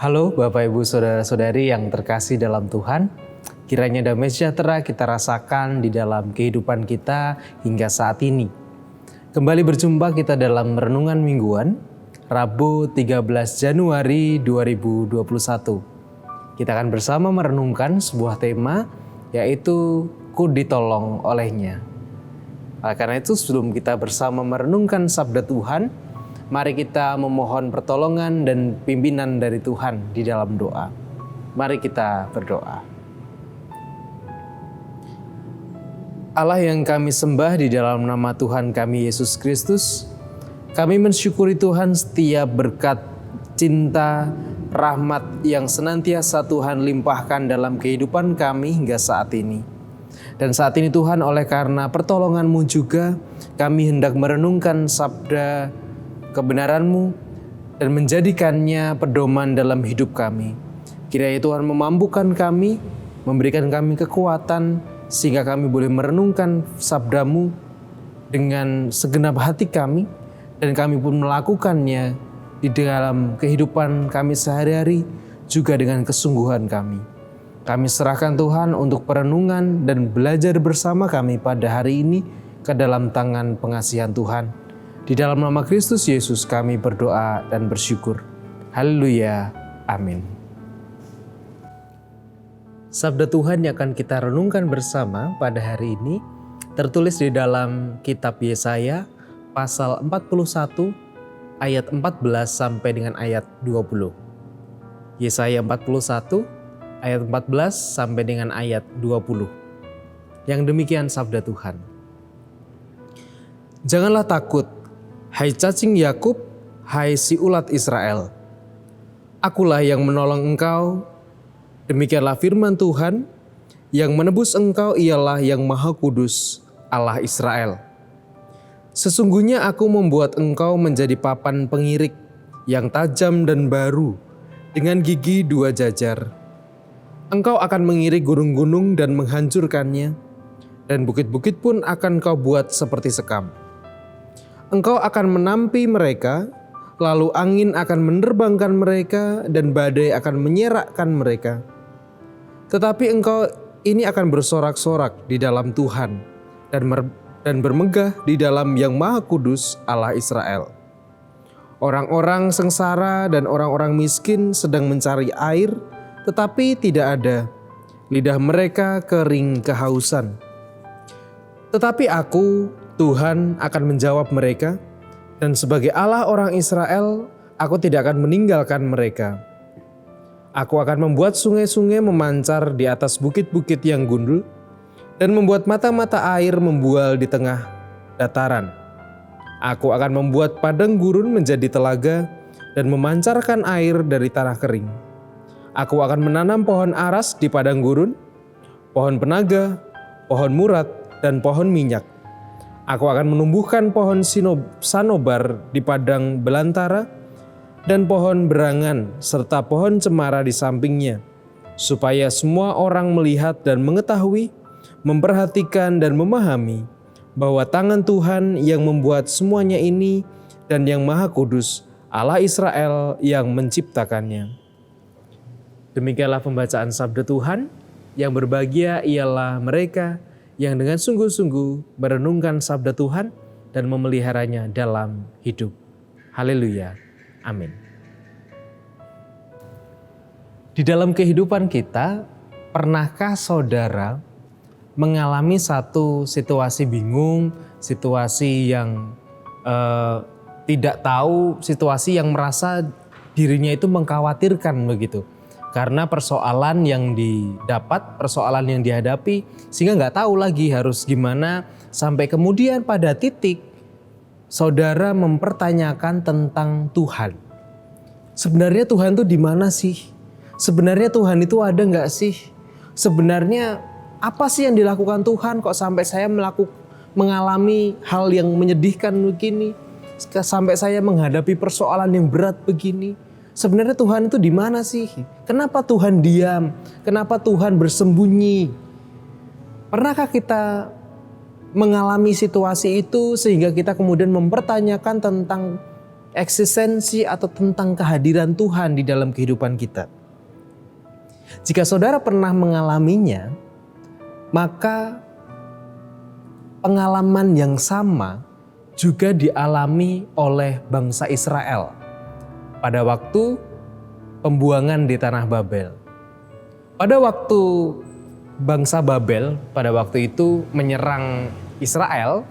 Halo Bapak Ibu Saudara-saudari yang terkasih dalam Tuhan. Kiranya damai sejahtera kita rasakan di dalam kehidupan kita hingga saat ini. Kembali berjumpa kita dalam Renungan Mingguan, Rabu 13 Januari 2021. Kita akan bersama merenungkan sebuah tema, yaitu Ku ditolong olehnya. Karena itu sebelum kita bersama merenungkan sabda Tuhan, mari kita memohon pertolongan dan pimpinan dari Tuhan di dalam doa. Mari kita berdoa. Allah yang kami sembah di dalam nama Tuhan kami Yesus Kristus, kami mensyukuri Tuhan setiap berkat, cinta, rahmat yang senantiasa Tuhan limpahkan dalam kehidupan kami hingga saat ini. Dan saat ini Tuhan, oleh karena pertolongan-Mu juga, kami hendak merenungkan sabda kebenaran-Mu dan menjadikannya pedoman dalam hidup kami. Kiranya Tuhan memampukan kami, memberikan kami kekuatan, sehingga kami boleh merenungkan sabda-Mu dengan segenap hati kami, dan kami pun melakukannya di dalam kehidupan kami sehari-hari, juga dengan kesungguhan kami. Kami serahkan Tuhan untuk perenungan dan belajar bersama kami pada hari ini ke dalam tangan pengasihan Tuhan. Di dalam nama Kristus Yesus kami berdoa dan bersyukur. Haleluya. Amin. Sabda Tuhan yang akan kita renungkan bersama pada hari ini tertulis di dalam kitab Yesaya pasal 41 ayat 14 sampai dengan ayat 20. Yesaya 41 ayat 14 sampai dengan ayat 20. Yang demikian sabda Tuhan. Janganlah takut, hai cacing Yakub, hai si ulat Israel. Akulah yang menolong engkau. Demikianlah firman Tuhan, yang menebus engkau ialah yang Maha Kudus, Allah Israel. Sesungguhnya aku membuat engkau menjadi papan pengirik yang tajam dan baru, dengan gigi 2 jajar. Engkau akan mengirik gunung-gunung dan menghancurkannya, dan bukit-bukit pun akan kau buat seperti sekam. Engkau akan menampi mereka, lalu angin akan menerbangkan mereka, dan badai akan menyerakkan mereka. Tetapi engkau ini akan bersorak-sorak di dalam Tuhan, dan bermegah di dalam Yang Maha Kudus Allah Israel. Orang-orang sengsara dan orang-orang miskin sedang mencari air, tetapi tidak ada. Lidah mereka kering kehausan. Tetapi aku, Tuhan, akan menjawab mereka, dan sebagai Allah orang Israel, aku tidak akan meninggalkan mereka. Aku akan membuat sungai-sungai memancar di atas bukit-bukit yang gundul, dan membuat mata-mata air membual di tengah dataran. Aku akan membuat padang gurun menjadi telaga, dan memancarkan air dari tanah kering. Aku akan menanam pohon aras di padang gurun, pohon penaga, pohon murat, dan pohon minyak. Aku akan menumbuhkan pohon sanobar di padang belantara, dan pohon berangan, serta pohon cemara di sampingnya, supaya semua orang melihat dan mengetahui, memperhatikan dan memahami, bahwa tangan Tuhan yang membuat semuanya ini, dan Yang Maha Kudus, Allah Israel yang menciptakannya. Demikianlah pembacaan sabda Tuhan. Yang berbahagia ialah mereka yang dengan sungguh-sungguh merenungkan sabda Tuhan dan memeliharanya dalam hidup. Haleluya. Amin. Di dalam kehidupan kita, pernahkah saudara mengalami satu situasi bingung, situasi yang tidak tahu, situasi yang merasa dirinya itu mengkhawatirkan begitu? Karena persoalan yang didapat, persoalan yang dihadapi, sehingga nggak tahu lagi harus gimana, sampai kemudian pada titik saudara mempertanyakan tentang Tuhan. Sebenarnya Tuhan itu di mana sih? Sebenarnya Tuhan itu ada nggak sih? Sebenarnya apa sih yang dilakukan Tuhan kok sampai saya mengalami hal yang menyedihkan begini? Sampai saya menghadapi persoalan yang berat begini? Sebenarnya Tuhan itu di mana sih? Kenapa Tuhan diam? Kenapa Tuhan bersembunyi? Pernahkah kita mengalami situasi itu sehingga kita kemudian mempertanyakan tentang eksistensi atau tentang kehadiran Tuhan di dalam kehidupan kita. Jika saudara pernah mengalaminya, maka pengalaman yang sama juga dialami oleh bangsa Israel pada waktu pembuangan di tanah Babel. Pada waktu bangsa Babel pada waktu itu menyerang Israel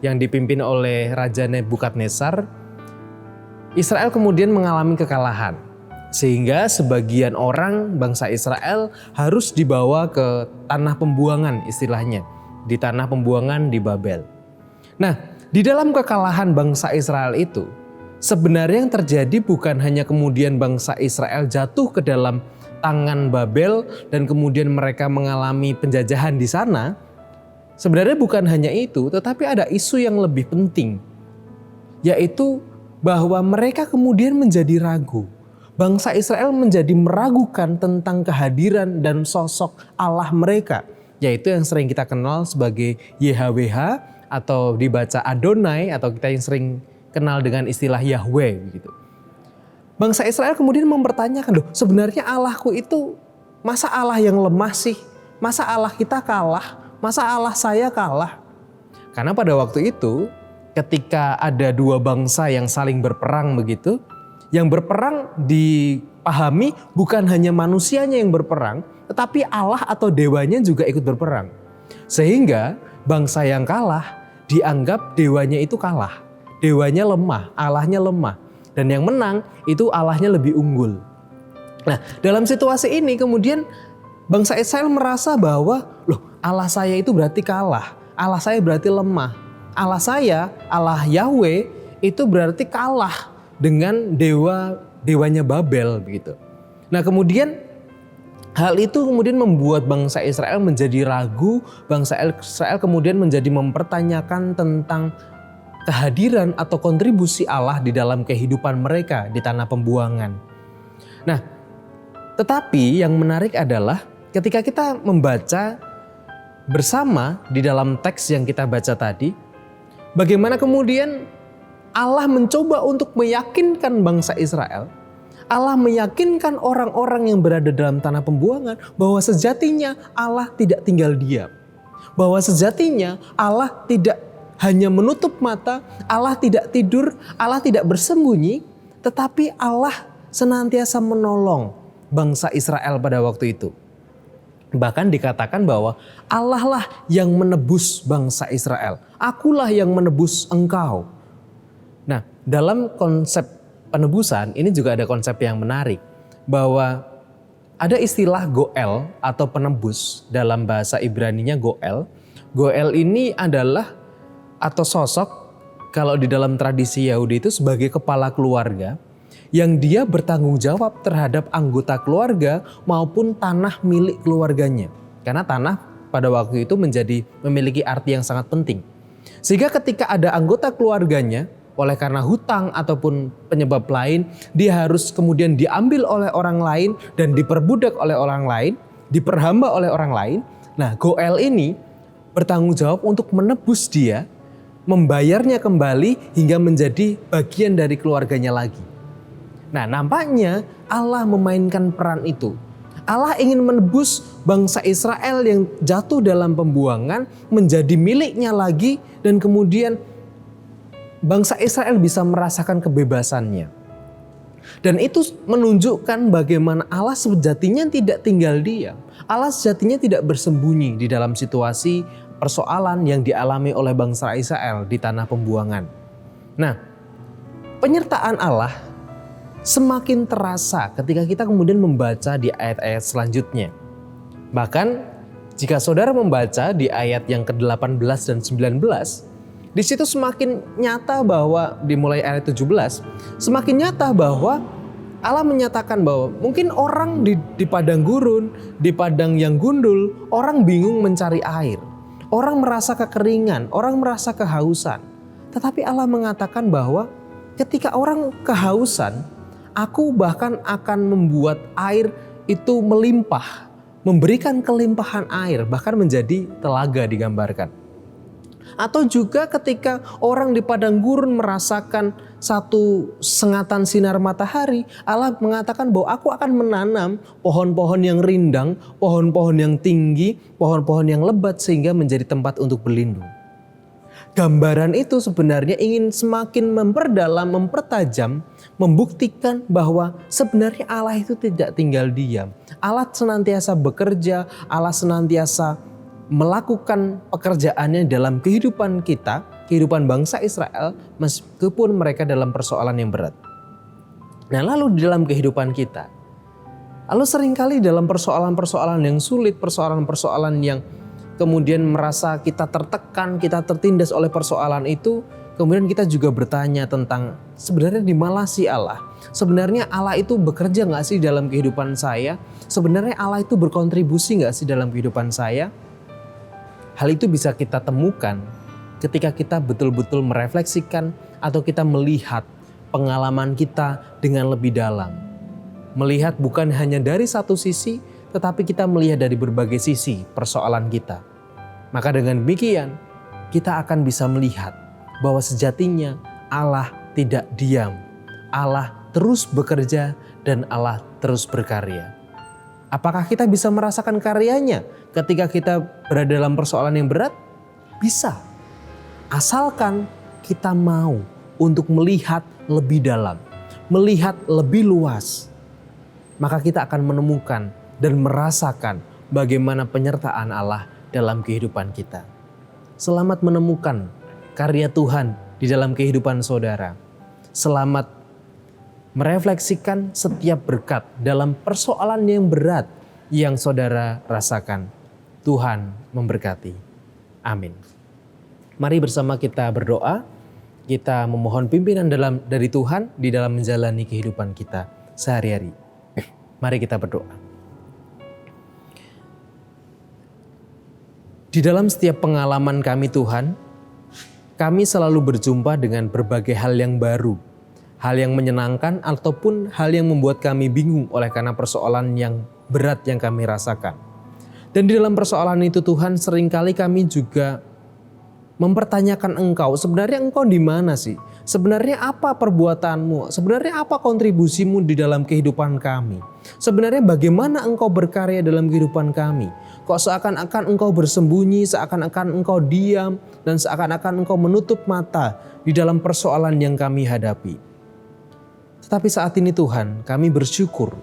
yang dipimpin oleh Raja Nebukadnezar, Israel kemudian mengalami kekalahan. Sehingga sebagian orang bangsa Israel harus dibawa ke tanah pembuangan istilahnya. Di tanah pembuangan di Babel. Nah, di dalam kekalahan bangsa Israel itu, sebenarnya yang terjadi bukan hanya kemudian bangsa Israel jatuh ke dalam tangan Babel dan kemudian mereka mengalami penjajahan di sana. Sebenarnya bukan hanya itu, tetapi ada isu yang lebih penting, yaitu bahwa mereka kemudian menjadi ragu. Bangsa Israel menjadi meragukan tentang kehadiran dan sosok Allah mereka, yaitu yang sering kita kenal sebagai YHWH atau dibaca Adonai atau kita yang sering kenal dengan istilah Yahweh begitu. Bangsa Israel kemudian mempertanyakan, loh sebenarnya Allahku itu masa Allah yang lemah sih? Masa Allah kita kalah? Masa Allah saya kalah? Karena pada waktu itu ketika ada dua bangsa yang saling berperang begitu, yang berperang dipahami bukan hanya manusianya yang berperang, tetapi Allah atau dewanya juga ikut berperang. Sehingga bangsa yang kalah dianggap dewanya itu kalah. Dewanya lemah, Allahnya lemah. Dan yang menang itu Allahnya lebih unggul. Nah, dalam situasi ini kemudian bangsa Israel merasa bahwa loh Allah saya itu berarti kalah. Allah saya berarti lemah. Allah saya, Allah Yahweh itu berarti kalah dengan dewanya Babel begitu. Nah, kemudian hal itu kemudian membuat bangsa Israel menjadi ragu. Bangsa Israel kemudian menjadi mempertanyakan tentang kehadiran atau kontribusi Allah di dalam kehidupan mereka di tanah pembuangan. Nah, tetapi yang menarik adalah ketika kita membaca bersama di dalam teks yang kita baca tadi, bagaimana kemudian Allah mencoba untuk meyakinkan bangsa Israel, Allah meyakinkan orang-orang yang berada dalam tanah pembuangan bahwa sejatinya Allah tidak tinggal diam. Bahwa sejatinya Allah tidak hanya menutup mata, Allah tidak tidur, Allah tidak bersembunyi, tetapi Allah senantiasa menolong bangsa Israel pada waktu itu. Bahkan dikatakan bahwa Allah lah yang menebus bangsa Israel. Akulah yang menebus engkau. Nah, dalam konsep penebusan ini juga ada konsep yang menarik. Bahwa ada istilah Goel atau penebus dalam bahasa Ibraninya Goel. Goel ini adalah atau sosok kalau di dalam tradisi Yahudi itu sebagai kepala keluarga yang dia bertanggung jawab terhadap anggota keluarga maupun tanah milik keluarganya. Karena tanah pada waktu itu memiliki arti yang sangat penting. Sehingga ketika ada anggota keluarganya oleh karena hutang ataupun penyebab lain, dia harus kemudian diambil oleh orang lain dan diperbudak oleh orang lain, diperhamba oleh orang lain. Nah, Goel ini bertanggung jawab untuk menebus dia, membayarnya kembali hingga menjadi bagian dari keluarganya lagi. Nah, nampaknya Allah memainkan peran itu. Allah ingin menebus bangsa Israel yang jatuh dalam pembuangan menjadi miliknya lagi dan kemudian bangsa Israel bisa merasakan kebebasannya. Dan itu menunjukkan bagaimana Allah sejatinya tidak tinggal diam. Allah sejatinya tidak bersembunyi di dalam situasi persoalan yang dialami oleh bangsa Israel di tanah pembuangan. Nah, penyertaan Allah semakin terasa ketika kita kemudian membaca di ayat-ayat selanjutnya. Bahkan jika saudara membaca di ayat yang ke-18 dan 19, di situ semakin nyata bahwa dimulai ayat 17, semakin nyata bahwa Allah menyatakan bahwa mungkin orang di padang gurun, di padang yang gundul, orang bingung mencari air. Orang merasa kekeringan, orang merasa kehausan. Tetapi Allah mengatakan bahwa ketika orang kehausan, aku bahkan akan membuat air itu melimpah, memberikan kelimpahan air, bahkan menjadi telaga digambarkan. Atau juga ketika orang di padang gurun merasakan satu sengatan sinar matahari, Allah mengatakan bahwa aku akan menanam pohon-pohon yang rindang, pohon-pohon yang tinggi, pohon-pohon yang lebat sehingga menjadi tempat untuk berlindung. Gambaran itu sebenarnya ingin semakin memperdalam, mempertajam, membuktikan bahwa sebenarnya Allah itu tidak tinggal diam. Allah senantiasa bekerja, Allah senantiasa melakukan pekerjaannya dalam kehidupan kita, kehidupan bangsa Israel, meskipun mereka dalam persoalan yang berat. Nah, lalu di dalam kehidupan kita, lalu seringkali dalam persoalan-persoalan yang sulit, persoalan-persoalan yang kemudian merasa kita tertekan, kita tertindas oleh persoalan itu, kemudian kita juga bertanya tentang sebenarnya di mana sih Allah? Sebenarnya Allah itu bekerja gak sih dalam kehidupan saya? Sebenarnya Allah itu berkontribusi gak sih dalam kehidupan saya? Hal itu bisa kita temukan ketika kita betul-betul merefleksikan atau kita melihat pengalaman kita dengan lebih dalam. Melihat bukan hanya dari satu sisi, tetapi kita melihat dari berbagai sisi persoalan kita. Maka dengan demikian, kita akan bisa melihat bahwa sejatinya Allah tidak diam. Allah terus bekerja dan Allah terus berkarya. Apakah kita bisa merasakan karyanya ketika kita berada dalam persoalan yang berat? Bisa. Asalkan kita mau untuk melihat lebih dalam, melihat lebih luas. Maka kita akan menemukan dan merasakan bagaimana penyertaan Allah dalam kehidupan kita. Selamat menemukan karya Tuhan di dalam kehidupan saudara. Selamat merefleksikan setiap berkat dalam persoalan yang berat yang saudara rasakan. Tuhan memberkati. Amin. Mari bersama kita berdoa. Kita memohon pimpinan dari Tuhan di dalam menjalani kehidupan kita sehari-hari. Mari kita berdoa. Di dalam setiap pengalaman kami Tuhan, kami selalu berjumpa dengan berbagai hal yang baru. Hal yang menyenangkan ataupun hal yang membuat kami bingung oleh karena persoalan yang berat yang kami rasakan. Dan di dalam persoalan itu Tuhan, seringkali kami juga mempertanyakan Engkau, sebenarnya Engkau di mana sih? Sebenarnya apa perbuatanmu? Sebenarnya apa kontribusimu di dalam kehidupan kami? Sebenarnya bagaimana Engkau berkarya dalam kehidupan kami? Kok seakan-akan Engkau bersembunyi, seakan-akan Engkau diam, dan seakan-akan Engkau menutup mata di dalam persoalan yang kami hadapi. Tetapi saat ini Tuhan, kami bersyukur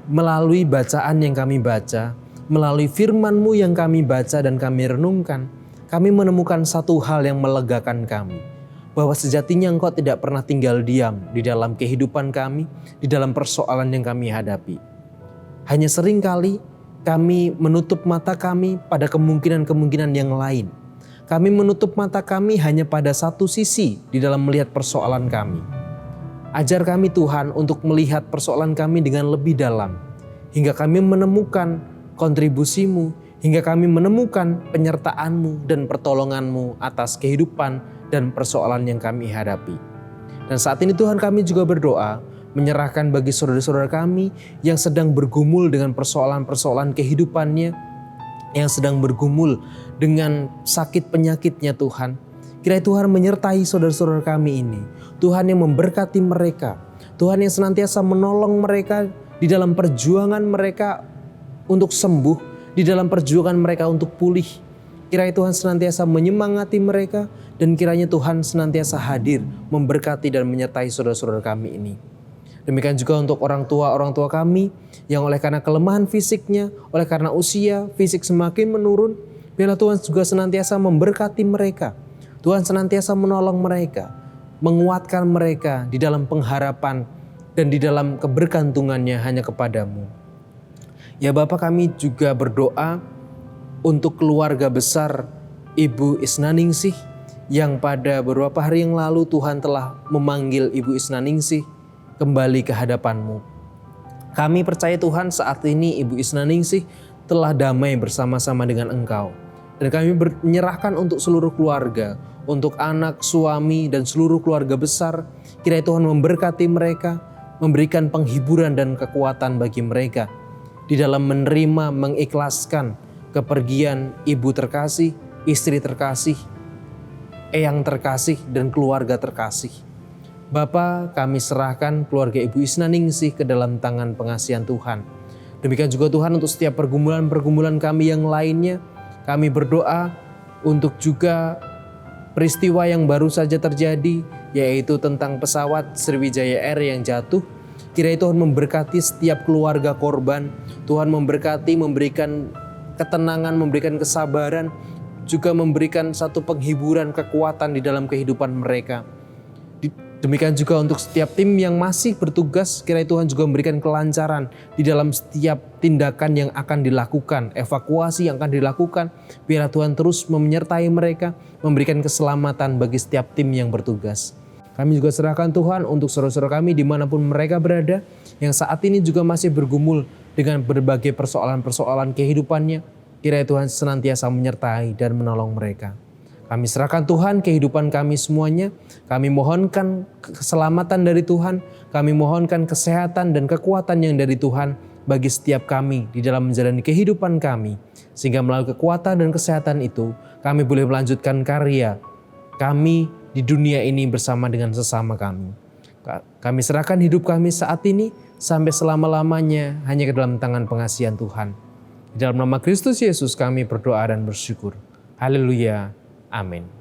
melalui bacaan yang kami baca, melalui firman-Mu yang kami baca dan kami renungkan, kami menemukan satu hal yang melegakan kami. Bahwa sejatinya Engkau tidak pernah tinggal diam di dalam kehidupan kami, di dalam persoalan yang kami hadapi. Hanya seringkali kami menutup mata kami pada kemungkinan-kemungkinan yang lain. Kami menutup mata kami hanya pada satu sisi di dalam melihat persoalan kami. Ajar kami Tuhan untuk melihat persoalan kami dengan lebih dalam. Hingga kami menemukan kontribusi-Mu, hingga kami menemukan penyertaan-Mu dan pertolongan-Mu atas kehidupan dan persoalan yang kami hadapi. Dan saat ini Tuhan, kami juga berdoa menyerahkan bagi saudara-saudara kami yang sedang bergumul dengan persoalan-persoalan kehidupannya, yang sedang bergumul dengan sakit penyakitnya Tuhan. Kiranya Tuhan menyertai saudara-saudara kami ini. Tuhan yang memberkati mereka. Tuhan yang senantiasa menolong mereka di dalam perjuangan mereka untuk sembuh, di dalam perjuangan mereka untuk pulih. Kiranya Tuhan senantiasa menyemangati mereka dan kiranya Tuhan senantiasa hadir, memberkati dan menyertai saudara-saudara kami ini. Demikian juga untuk orang tua kami yang oleh karena kelemahan fisiknya, oleh karena usia fisik semakin menurun, biarlah Tuhan juga senantiasa memberkati mereka. Tuhan senantiasa menolong mereka, menguatkan mereka di dalam pengharapan dan di dalam kebergantungannya hanya kepadamu. Ya Bapa, kami juga berdoa untuk keluarga besar Ibu Isnaningsih yang pada beberapa hari yang lalu Tuhan telah memanggil Ibu Isnaningsih kembali ke hadapan-Mu. Kami percaya Tuhan saat ini Ibu Isnaningsih telah damai bersama-sama dengan Engkau. Dan kami menyerahkan untuk seluruh keluarga, untuk anak, suami, dan seluruh keluarga besar. Kiranya Tuhan memberkati mereka, memberikan penghiburan dan kekuatan bagi mereka di dalam menerima, mengikhlaskan kepergian ibu terkasih, istri terkasih eyang terkasih dan keluarga terkasih. Bapa, kami serahkan keluarga Ibu Isna Ningsih ke dalam tangan pengasihan Tuhan. Demikian juga Tuhan untuk setiap pergumulan-pergumulan kami yang lainnya. Kami berdoa untuk juga peristiwa yang baru saja terjadi, yaitu tentang pesawat Sriwijaya Air yang jatuh. Kiranya Tuhan memberkati setiap keluarga korban. Tuhan memberkati, memberikan ketenangan, memberikan kesabaran, juga memberikan satu penghiburan, kekuatan di dalam kehidupan mereka. Demikian juga untuk setiap tim yang masih bertugas, kiranya Tuhan juga memberikan kelancaran di dalam setiap tindakan yang akan dilakukan, evakuasi yang akan dilakukan. Biar Tuhan terus menyertai mereka, memberikan keselamatan bagi setiap tim yang bertugas. Kami juga serahkan Tuhan untuk saudara-saudara kami dimanapun mereka berada, yang saat ini juga masih bergumul dengan berbagai persoalan-persoalan kehidupannya. Kiranya Tuhan senantiasa menyertai dan menolong mereka. Kami serahkan Tuhan kehidupan kami semuanya. Kami mohonkan keselamatan dari Tuhan. Kami mohonkan kesehatan dan kekuatan yang dari Tuhan bagi setiap kami di dalam menjalani kehidupan kami. Sehingga melalui kekuatan dan kesehatan itu, kami boleh melanjutkan karya kami di dunia ini bersama dengan sesama kami. Kami serahkan hidup kami saat ini sampai selama-lamanya hanya ke dalam tangan pengasihan Tuhan. Di dalam nama Kristus Yesus kami berdoa dan bersyukur. Haleluya. Amin.